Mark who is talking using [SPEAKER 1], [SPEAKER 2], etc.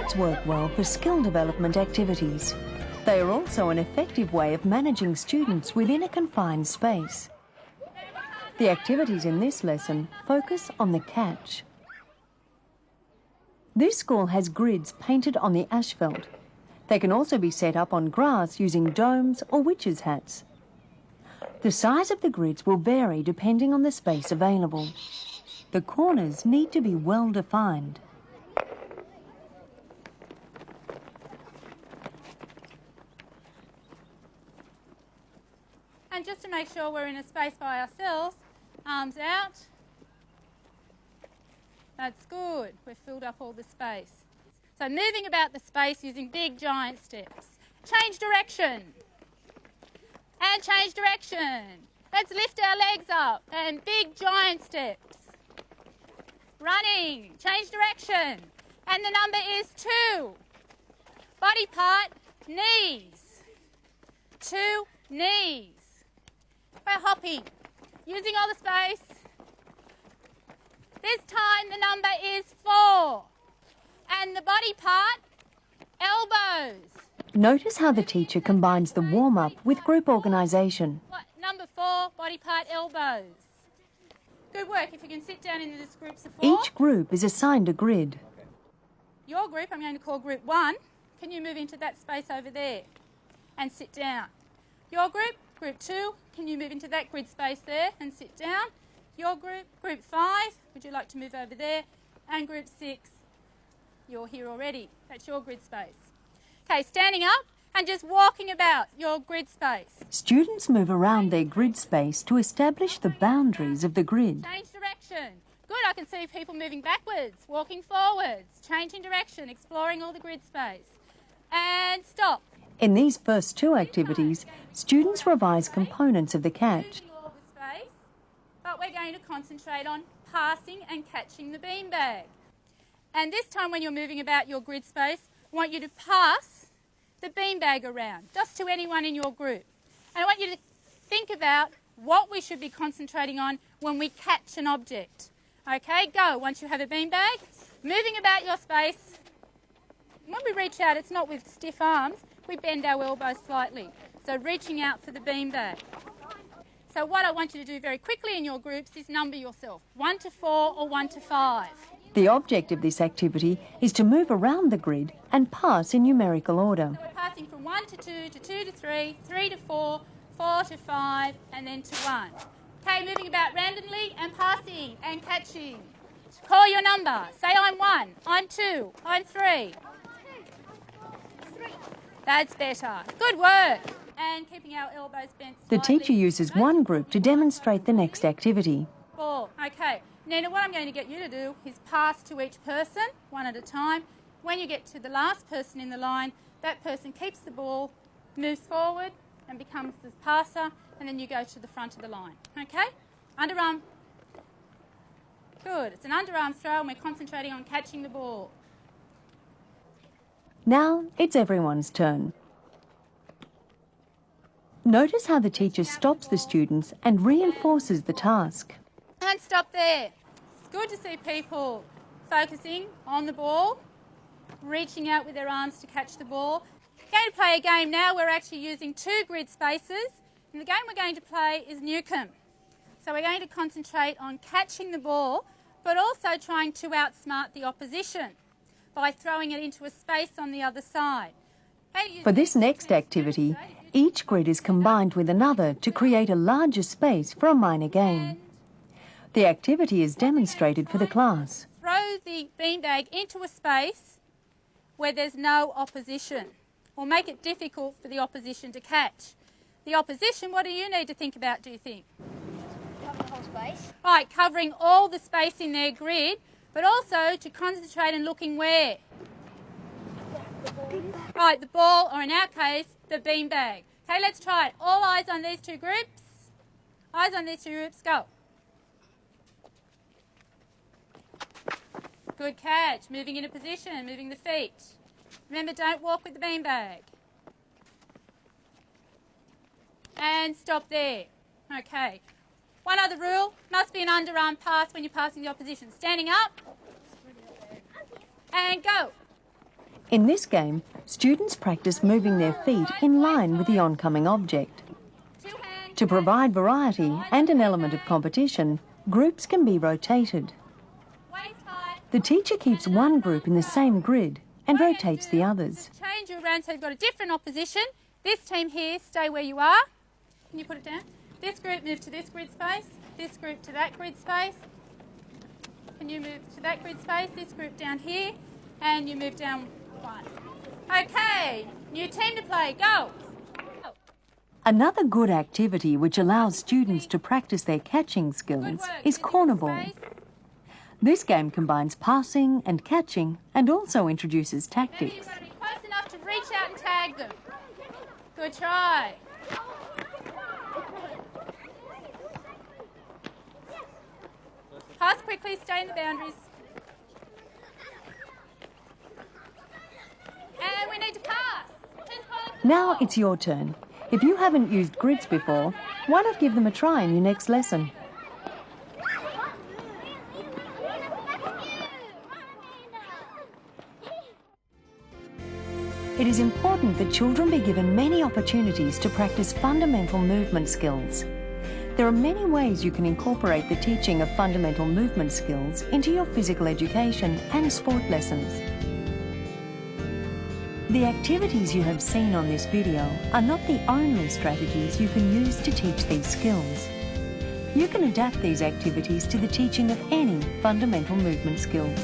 [SPEAKER 1] Grids work well for skill development activities. They are also an effective way of managing students within a confined space. The activities in this lesson focus on the catch. This school has grids painted on the asphalt. They can also be set up on grass using domes or witches' hats. The size of the grids will vary depending on the space available. The corners need to be well defined.
[SPEAKER 2] And just to make sure we're in a space by ourselves, arms out. That's good. We've filled up all the space. So moving about the space using big giant steps. Change direction. And change direction. Let's lift our legs up and big giant steps. Running. Change direction. And the number is 2. Body part, knees. 2 knees. We're hopping, using all the space. This time the number is 4. And the body part, elbows.
[SPEAKER 1] Notice how the teacher combines the warm-up with group organisation.
[SPEAKER 2] Number 4, body part, elbows. Good work. If you can sit down in this groups of 4.
[SPEAKER 1] Each group is assigned a grid.
[SPEAKER 2] Your group, I'm going to call group 1. Can you move into that space over there and sit down? Your group, group 2, can you move into that grid space there and sit down? Your group, group 5, would you like to move over there? And group 6, you're here already. That's your grid space. Okay, standing up and just walking about your grid space.
[SPEAKER 1] Students move around their grid space to establish the boundaries of the grid.
[SPEAKER 2] Change direction. Good, I can see people moving backwards, walking forwards, changing direction, exploring all the grid space. And stop.
[SPEAKER 1] In these first 2 activities, students revise components of the catch.
[SPEAKER 2] All the space, but we're going to concentrate on passing and catching the beanbag. And this time when you're moving about your grid space, I want you to pass the beanbag around, just to anyone in your group. And I want you to think about what we should be concentrating on when we catch an object. Okay, go. Once you have a beanbag, moving about your space. When we reach out, it's not with stiff arms. We bend our elbows slightly. So reaching out for the beanbag. So what I want you to do very quickly in your groups is number yourself, 1 to 4 or 1 to 5.
[SPEAKER 1] The object of this activity is to move around the grid and pass in numerical order.
[SPEAKER 2] So we're passing from 1 to 2 to 2 to 3, 3 to 4, 4 to 5 and then to 1. Okay, moving about randomly and passing and catching. Call your number. Say I'm 1, I'm 2, I'm 3. That's better. Good work. And keeping our elbows bent slightly.
[SPEAKER 1] The teacher uses one group to demonstrate the next activity.
[SPEAKER 2] Ball. Okay. Nina, what I'm going to get you to do is pass to each person, one at a time. When you get to the last person in the line, that person keeps the ball, moves forward and becomes the passer, and then you go to the front of the line. Okay? Underarm. Good. It's an underarm throw and we're concentrating on catching the ball.
[SPEAKER 1] Now it's everyone's turn. Notice how the teacher stops the students and reinforces the task.
[SPEAKER 2] And stop there. It's good to see people focusing on the ball, reaching out with their arms to catch the ball. We're going to play a game now. We're actually using 2 grid spaces. And the game we're going to play is Newcomb. So we're going to concentrate on catching the ball, but also trying to outsmart the opposition by throwing it into a space on the other side.
[SPEAKER 1] For this next activity, each grid is combined with another to create a larger space for a minor game. The activity is demonstrated for the class.
[SPEAKER 2] Throw the beanbag into a space where there's no opposition, or make it difficult for the opposition to catch. The opposition, what do you need to think about, do you think?
[SPEAKER 3] Cover the whole space.
[SPEAKER 2] Right, covering all the space in their grid, but also to concentrate on looking where? Right, the ball, or in our case, the beanbag. Okay, let's try it. All eyes on these 2 groups. Eyes on these 2 groups, go. Good catch. Moving into position, moving the feet. Remember, don't walk with the beanbag. And stop there. Okay. One other rule, must be an underarm pass when you're passing the opposition. Standing up. And go.
[SPEAKER 1] In this game, students practice moving their feet in line with the oncoming object. To provide variety and an element of competition, groups can be rotated. The teacher keeps one group in the same grid and rotates the others.
[SPEAKER 2] Change you around so you've got a different opposition. This team here, stay where you are. Can you put it down? This group move to this grid space. This group to that grid space. Can you move to that grid space? This group down here. And you move down one. Okay, new team to play. Go!
[SPEAKER 1] Another good activity which allows students to practice their catching skills is cornerball. This game combines passing and catching and also introduces tactics.
[SPEAKER 2] You've got to be close enough to reach out and tag them. Good try. Pass quickly, stay in the boundaries. And we need to pass.
[SPEAKER 1] Now it's your turn. If you haven't used grids before, why not give them a try in your next lesson? It is important that children be given many opportunities to practice fundamental movement skills. There are many ways you can incorporate the teaching of fundamental movement skills into your physical education and sport lessons. The activities you have seen on this video are not the only strategies you can use to teach these skills. You can adapt these activities to the teaching of any fundamental movement skills.